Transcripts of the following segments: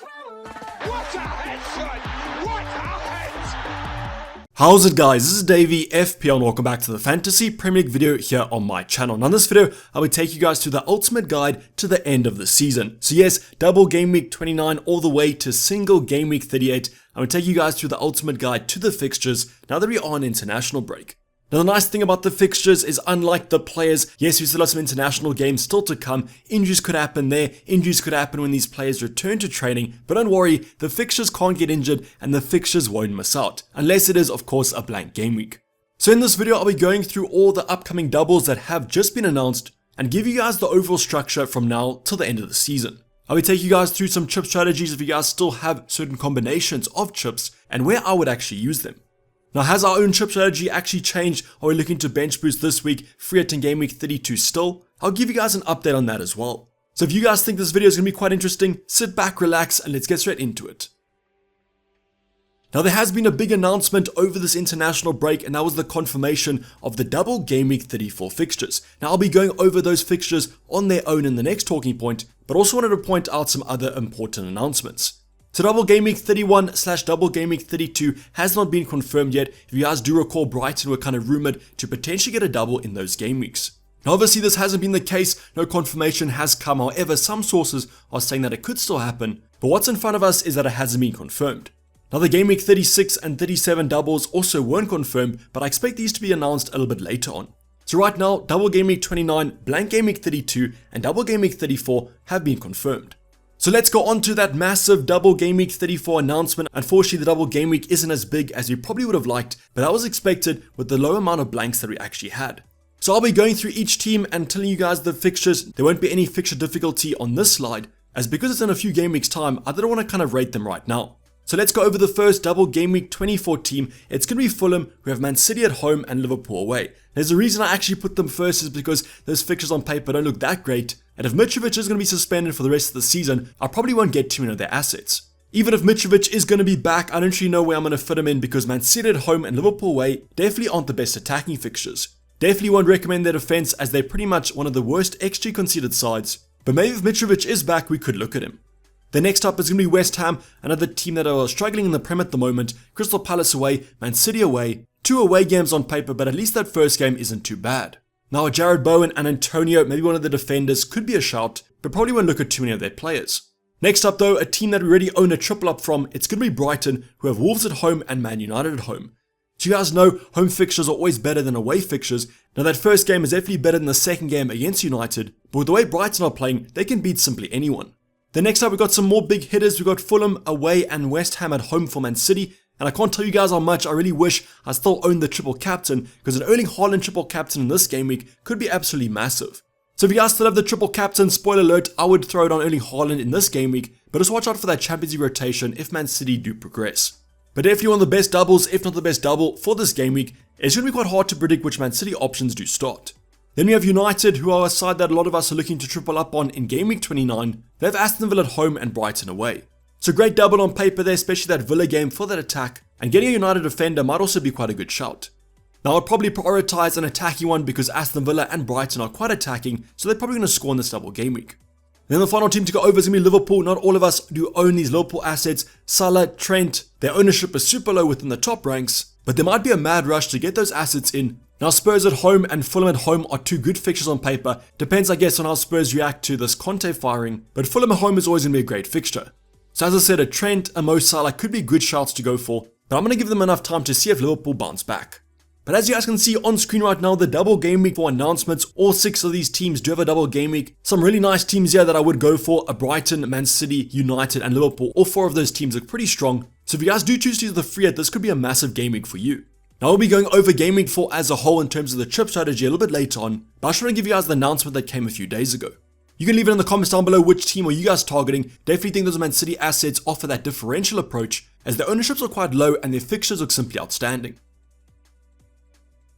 What a headshot! What a head! How's it guys, this is Dayvy, FPL, and welcome back to the Fantasy Premier League video here on my channel. Now in this video, I will take you guys through the ultimate guide to the end of the season. So yes, double game week 29 all the way to single game week 38. I will take you guys through the ultimate guide to the fixtures now that we are on international break. Now the nice thing about the fixtures is unlike the players, yes we still have some international games still to come, injuries could happen there, injuries could happen when these players return to training, but don't worry, the fixtures can't get injured and the fixtures won't miss out, unless it is of course a blank game week. So in this video I'll be going through all the upcoming doubles that have just been announced and give you guys the overall structure from now till the end of the season. I will take you guys through some chip strategies if you guys still have certain combinations of chips and where I would actually use them. Now has our own chip strategy actually changed? Are we looking to bench boost this week, free at in game week 32 still? I'll give you guys an update on that as well. So if you guys think this video is going to be quite interesting, sit back, relax, and let's get straight into it. Now there has been a big announcement over this international break, and that was the confirmation of the double game week 34 fixtures. Now I'll be going over those fixtures on their own in the next talking point, but also wanted to point out some other important announcements. So double game week 31 / double game week 32 has not been confirmed yet. If you guys do recall, Brighton were kind of rumored to potentially get a double in those game weeks. Now obviously this hasn't been the case, no confirmation has come, however some sources are saying that it could still happen, but what's in front of us is that it hasn't been confirmed. Now the game week 36 and 37 doubles also weren't confirmed, but I expect these to be announced a little bit later on. So right now, double game week 29, blank game week 32 and double game week 34 have been confirmed. So let's go on to that massive double game week 34 announcement. Unfortunately, the double game week isn't as big as we probably would have liked, but that was expected with the low amount of blanks that we actually had. So I'll be going through each team and telling you guys the fixtures. There won't be any fixture difficulty on this slide, as because it's in a few game weeks time, I don't want to kind of rate them right now. So let's go over the first double game week 24 team. It's going to be Fulham, who have Man City at home and Liverpool away. There's a reason I actually put them first is because those fixtures on paper don't look that great. And if Mitrovic is going to be suspended for the rest of the season, I probably won't get too many of their assets. Even if Mitrovic is going to be back, I don't really know where I'm going to fit him in because Man City at home and Liverpool away definitely aren't the best attacking fixtures. Definitely won't recommend their defense as they're pretty much one of the worst XG conceded sides. But maybe if Mitrovic is back, we could look at him. The next up is going to be West Ham, another team that are struggling in the Prem at the moment. Crystal Palace away, Man City away. 2 away games on paper, but at least that first game isn't too bad. Now Jared Bowen and Antonio, maybe one of the defenders, could be a shout, but probably won't look at too many of their players. Next up though, a team that we already own a triple up from, it's going to be Brighton, who have Wolves at home and Man United at home. So you guys know, home fixtures are always better than away fixtures. Now that first game is definitely better than the second game against United, but with the way Brighton are playing, they can beat simply anyone. Then next up, we've got some more big hitters. We've got Fulham away and West Ham at home for Man City. And I can't tell you guys how much I really wish I still owned the triple captain, because an Erling Haaland triple captain in this game week could be absolutely massive. So if you guys still have the triple captain, spoiler alert, I would throw it on Erling Haaland in this game week, but just watch out for that Champions League rotation if Man City do progress. But definitely one of the best doubles, if not the best double, for this game week. It's going to be quite hard to predict which Man City options do start. Then we have United, who are a side that a lot of us are looking to triple up on in game week 29. They have Aston Villa at home and Brighton away. So great double on paper there, especially that Villa game for that attack. And getting a United defender might also be quite a good shout. Now I'd probably prioritize an attacking one because Aston Villa and Brighton are quite attacking, so they're probably going to score in this double game week. Then the final team to go over is going to be Liverpool. Not all of us do own these Liverpool assets. Salah, Trent, their ownership is super low within the top ranks, but there might be a mad rush to get those assets in. Now Spurs at home and Fulham at home are 2 good fixtures on paper. Depends I guess on how Spurs react to this Conte firing, but Fulham at home is always going to be a great fixture. So as I said, a Trent, a Mo Salah could be good shouts to go for, but I'm going to give them enough time to see if Liverpool bounce back. But as you guys can see on screen right now, the double game week for announcements, all 6 of these teams do have a double game week. Some really nice teams here that I would go for, a Brighton, Man City, United and Liverpool. All 4 of those teams look pretty strong. So if you guys do choose to use the free hit, this could be a massive game week for you. Now we'll be going over game week 4 as a whole in terms of the chip strategy a little bit later on, but I just want to give you guys the announcement that came a few days ago. You can leave it in the comments down below which team are you guys targeting. Definitely think those Man City assets offer that differential approach as their ownerships are quite low and their fixtures look simply outstanding.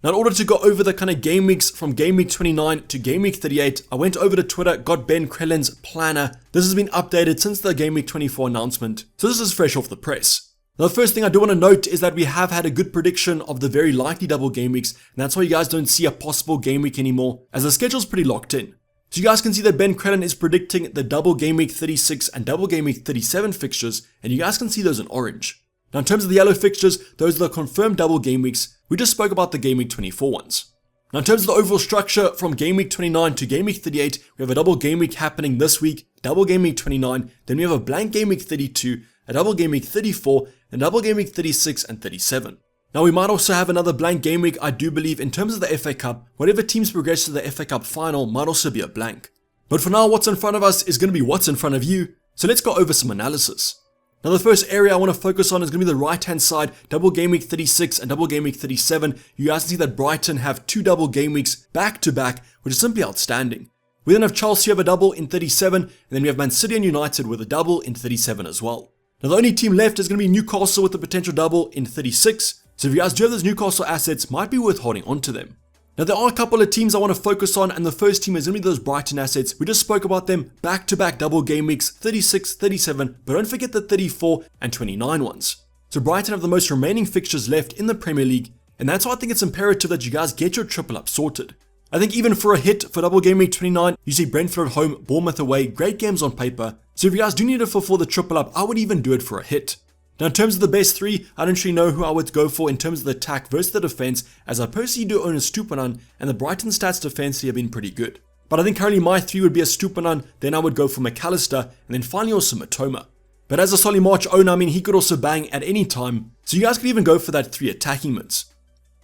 Now in order to go over the kind of game weeks from game week 29 to game week 38, I went over to Twitter, got Ben Krellin's planner. This has been updated since the game week 24 announcement, so this is fresh off the press. Now the first thing I do want to note is that we have had a good prediction of the very likely double game weeks, and that's why you guys don't see a possible game week anymore, as the schedule's pretty locked in. So you guys can see that Ben Crellin is predicting the double Game Week 36 and double Game Week 37 fixtures, and you guys can see those in orange. Now in terms of the yellow fixtures, those are the confirmed double game weeks. We just spoke about the Game Week 24 ones. Now in terms of the overall structure from Game Week 29 to Game Week 38, we have a double game week happening this week, double Game Week 29, then we have a blank Game Week 32, a double Game Week 34, and double Game Week 36 and 37. Now we might also have another blank game week, I do believe. In terms of the FA Cup, whatever teams progress to the FA Cup final might also be a blank. But for now, what's in front of us is going to be what's in front of you, so let's go over some analysis. Now the first area I want to focus on is going to be the right hand side, double game week 36 and double game week 37. You guys can see that Brighton have 2 double game weeks back to back, which is simply outstanding. We then have Chelsea have a double in 37, and then we have Man City and United with a double in 37 as well. Now the only team left is going to be Newcastle with a potential double in 36, so if you guys do have those Newcastle assets, might be worth holding on to them. Now there are a couple of teams I want to focus on, and the first team is going to be those Brighton assets. We just spoke about them, back-to-back double game weeks, 36, 37, but don't forget the 34 and 29 ones. So Brighton have the most remaining fixtures left in the Premier League, and that's why I think it's imperative that you guys get your triple up sorted. I think even for a hit for double game week 29, you see Brentford at home, Bournemouth away, great games on paper. So if you guys do need to fulfill the triple up, I would even do it for a hit. Now in terms of the best 3, I don't really know who I would go for in terms of the attack versus the defense, as I personally do own a Stupinan, and the Brighton stats defensively have been pretty good. But I think currently my 3 would be a Stupinan, then I would go for McAllister, and then finally also Matoma. But as a Solly March owner, I mean, he could also bang at any time, so you guys could even go for that 3 attacking mids.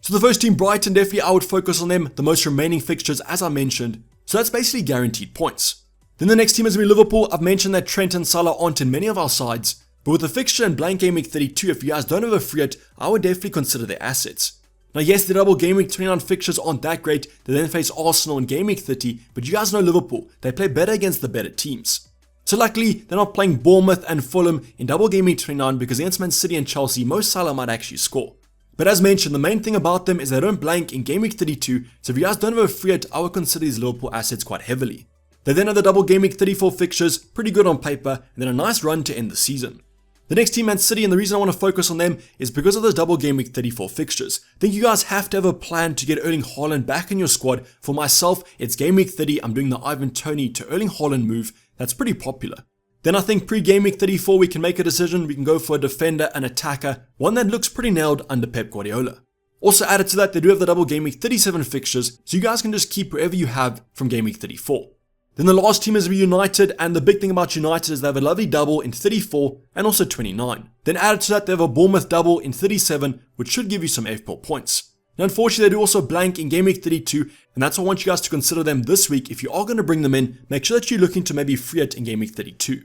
So the first team, Brighton, definitely I would focus on them, the most remaining fixtures as I mentioned, so that's basically guaranteed points. Then the next team is going to be Liverpool. I've mentioned that Trent and Salah aren't in many of our sides, but with the fixture and blank game week 32, if you guys don't have a free hit, I would definitely consider their assets. Now yes, the double game week 29 fixtures aren't that great. They then face Arsenal in game week 30, but you guys know Liverpool, they play better against the better teams. So luckily, they're not playing Bournemouth and Fulham in double game week 29, because against Man City and Chelsea, most Salah might actually score. But as mentioned, the main thing about them is they don't blank in game week 32, so if you guys don't have a free hit, I would consider these Liverpool assets quite heavily. They then have the double game week 34 fixtures, pretty good on paper, and then a nice run to end the season. The next team, Man City, and the reason I want to focus on them is because of those double game week 34 fixtures. I think you guys have to have a plan to get Erling Haaland back in your squad. For myself, it's game week 30, I'm doing the Ivan Toney to Erling Haaland move. That's pretty popular. Then I think pre-game week 34 we can make a decision. We can go for a defender, an attacker, one that looks pretty nailed under Pep Guardiola. Also added to that, they do have the double game week 37 fixtures, so you guys can just keep wherever you have from game week 34. Then the last team is United, and the big thing about United is they have a lovely double in 34 and also 29. Then added to that, they have a Bournemouth double in 37, which should give you some FPL points. Now unfortunately, they do also blank in game week 32, and that's why I want you guys to consider them this week. If you are going to bring them in, make sure that you're looking to maybe free it in game week 32.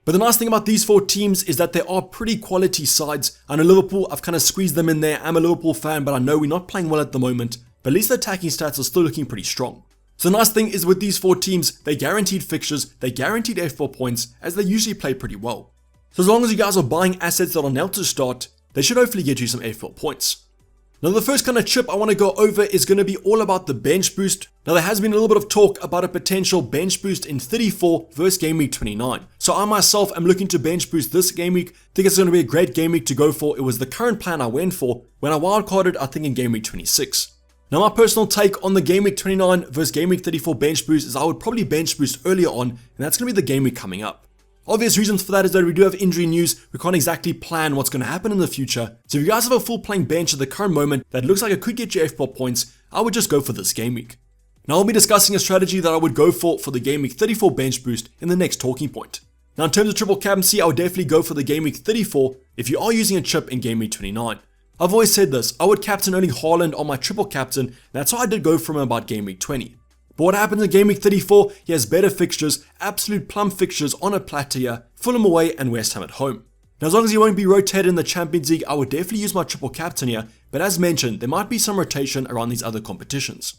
But the nice thing about these 4 teams is that they are pretty quality sides. I know Liverpool, I've kind of squeezed them in there. I'm a Liverpool fan, but I know we're not playing well at the moment. But at least the attacking stats are still looking pretty strong. So the nice thing is with these 4 teams, they guaranteed fixtures, they guaranteed F4 points, as they usually play pretty well. So as long as you guys are buying assets that are nailed to start, they should hopefully get you some F4 points. Now the first kind of chip I want to go over is going to be all about the bench boost. Now there has been a little bit of talk about a potential bench boost in 34 versus game week 29. So I myself am looking to bench boost this game week. I think it's going to be a great game week to go for. It was the current plan I went for when I wildcarded, I think in game week 26. Now my personal take on the game week 29 versus game week 34 bench boost is I would probably bench boost earlier on, and that's going to be the game week coming up. Obvious reasons for that is that we do have injury news, we can't exactly plan what's going to happen in the future, so if you guys have a full playing bench at the current moment that looks like it could get you FPL points, I would just go for this game week. Now I'll be discussing a strategy that I would go for the game week 34 bench boost in the next talking point. Now in terms of triple captaincy, I would definitely go for the game week 34 if you are using a chip in game week 29. I've always said this, I would captain Erling Haaland on my triple captain, and that's how I did go from him about game week 20. But what happens in game week 34, he has better fixtures, absolute plum fixtures on a platter here, Fulham away and West Ham at home. Now as long as he won't be rotated in the Champions League, I would definitely use my triple captain here, but as mentioned, there might be some rotation around these other competitions.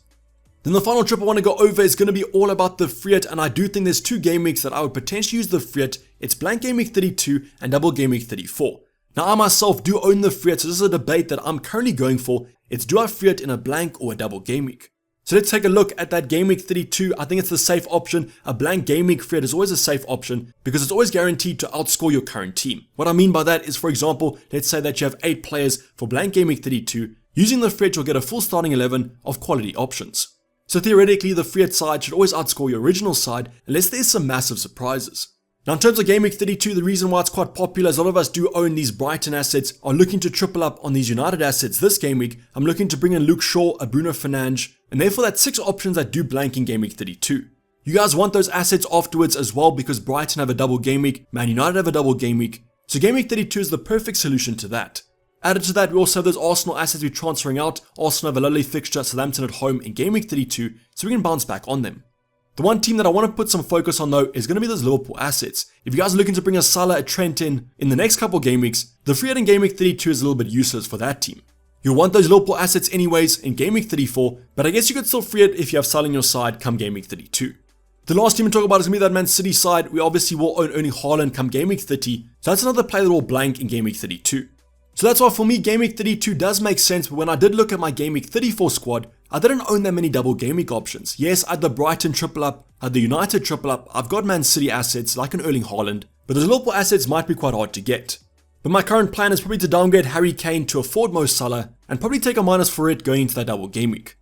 Then the final trip I want to go over is going to be all about the free hit, and I do think there's 2 game weeks that I would potentially use the free hit. It's blank game week 32 and double game week 34. Now I myself do own the free hit, so this is a debate that I'm currently going for. It's do I free hit in a blank or a double game week? So let's take a look at that game week 32. I think it's the safe option. A blank game week free hit is always a safe option because it's always guaranteed to outscore your current team. What I mean by that is, for example, let's say that you have 8 players for blank game week 32. Using the free hit, you'll get a full starting 11 of quality options. So theoretically, the free hit side should always outscore your original side unless there's some massive surprises. Now in terms of GameWeek 32, the reason why it's quite popular is a lot of us do own these Brighton assets, are looking to triple up on these United assets this game week. I'm looking to bring in Luke Shaw, a Bruno Fernandes, and therefore that's 6 options that do blank in GameWeek 32. You guys want those assets afterwards as well because Brighton have a double game week, Man United have a double game week, so GameWeek 32 is the perfect solution to that. Added to that, we also have those Arsenal assets we're transferring out. Arsenal have a lovely fixture, Southampton at home in GameWeek 32, so we can bounce back on them. The one team that I want to put some focus on though is going to be those Liverpool assets. If you guys are looking to bring a Salah, a Trent in the next couple game weeks, the free hit in GameWeek 32 is a little bit useless for that team. You'll want those Liverpool assets anyways in GameWeek 34, but I guess you could still free it if you have Salah on your side come GameWeek 32. The last team to talk about is going to be that Man City side. We obviously will own only Haaland come GameWeek 30, so that's another play that will blank in GameWeek 32. So that's why for me GameWeek 32 does make sense, but when I did look at my GameWeek 34 squad, I didn't own that many double game week options. Yes, I had the Brighton triple up, I had the United triple up, I've got Man City assets like an Erling Haaland, but those Liverpool assets might be quite hard to get. But my current plan is probably to downgrade Harry Kane to afford Mo Salah and probably take a minus for it going into that double game week.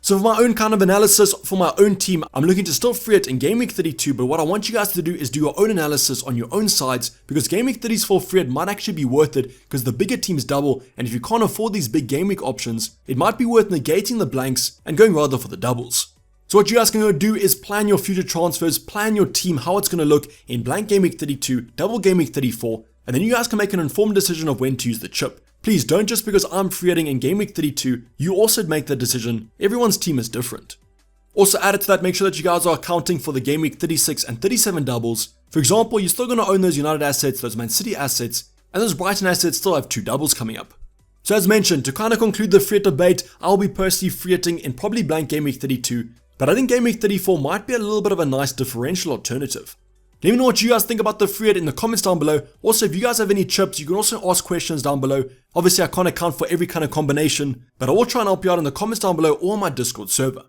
So for my own kind of analysis for my own team, I'm looking to still free it in Game Week 32, but what I want you guys to do is do your own analysis on your own sides, because Game Week 34 free it might actually be worth it because the bigger teams double, and if you can't afford these big Game Week options, it might be worth negating the blanks and going rather for the doubles. So what you guys can go do is plan your future transfers, plan your team, how it's going to look in blank Game Week 32, double Game Week 34, and then you guys can make an informed decision of when to use the chip. Please don't just because I'm free hitting in Game Week 32, you also make that decision. Everyone's team is different. Also added to that, make sure that you guys are accounting for the Game Week 36 and 37 doubles. For example, you're still going to own those United assets, those Man City assets, and those Brighton assets still have 2 doubles coming up. So as mentioned, to kind of conclude the free hit debate, I'll be personally free hitting in probably blank Game Week 32, but I think Game Week 34 might be a little bit of a nice differential alternative. Let me know what you guys think about the free hit in the comments down below. Also, if you guys have any chips, you can also ask questions down below. Obviously, I can't account for every kind of combination, but I will try and help you out in the comments down below or on my Discord server.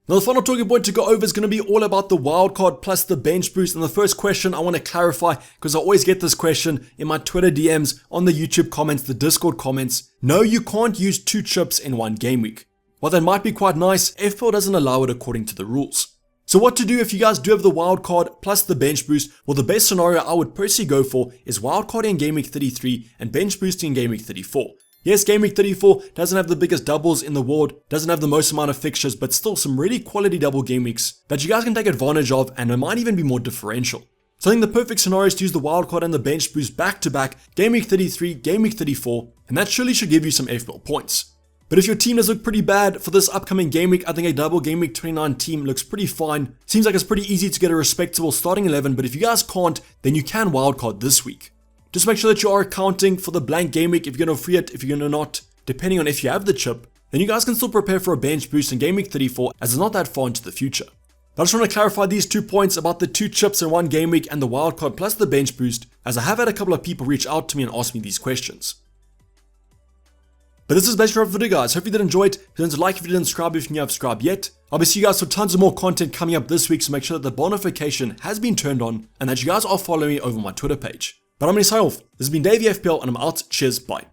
Now, the final talking point to go over is going to be all about the wildcard plus the bench boost. And the first question I want to clarify, because I always get this question in my Twitter DMs, on the YouTube comments, the Discord comments. No, you can't use 2 chips in one game week. While that might be quite nice, FPL doesn't allow it according to the rules. So what to do if you guys do have the wildcard plus the bench boost? Well, the best scenario I would personally go for is wildcarding in Game Week 33 and bench boosting in Game Week 34. Yes, Game Week 34 doesn't have the biggest doubles in the world, doesn't have the most amount of fixtures, but still some really quality double game weeks that you guys can take advantage of, and it might even be more differential. So I think the perfect scenario is to use the wildcard and the bench boost back to back, Game Week 33, Game Week 34, and that surely should give you some FPL points. But if your team does look pretty bad for this upcoming game week, I think a double Game Week 29 team looks pretty fine. Seems like it's pretty easy to get a respectable starting 11, but if you guys can't, then you can wildcard this week. Just make sure that you are accounting for the blank game week if you're going to free it, if you're going to not, depending on if you have the chip. Then you guys can still prepare for a bench boost in Game Week 34 as it's not that far into the future. But I just want to clarify these 2 points about the 2 chips in one game week and the wildcard plus the bench boost, as I have had a couple of people reach out to me and ask me these questions. But this is basically for the video, guys. Hope you did enjoy it. If you didn't like, if you didn't subscribe, if you haven't subscribed yet. I'll be seeing you guys for tons of more content coming up this week, so make sure that the bell notification has been turned on and that you guys are following me over my Twitter page. But I'm going to sign off. This has been Dayvy FPL and I'm out. Cheers, bye.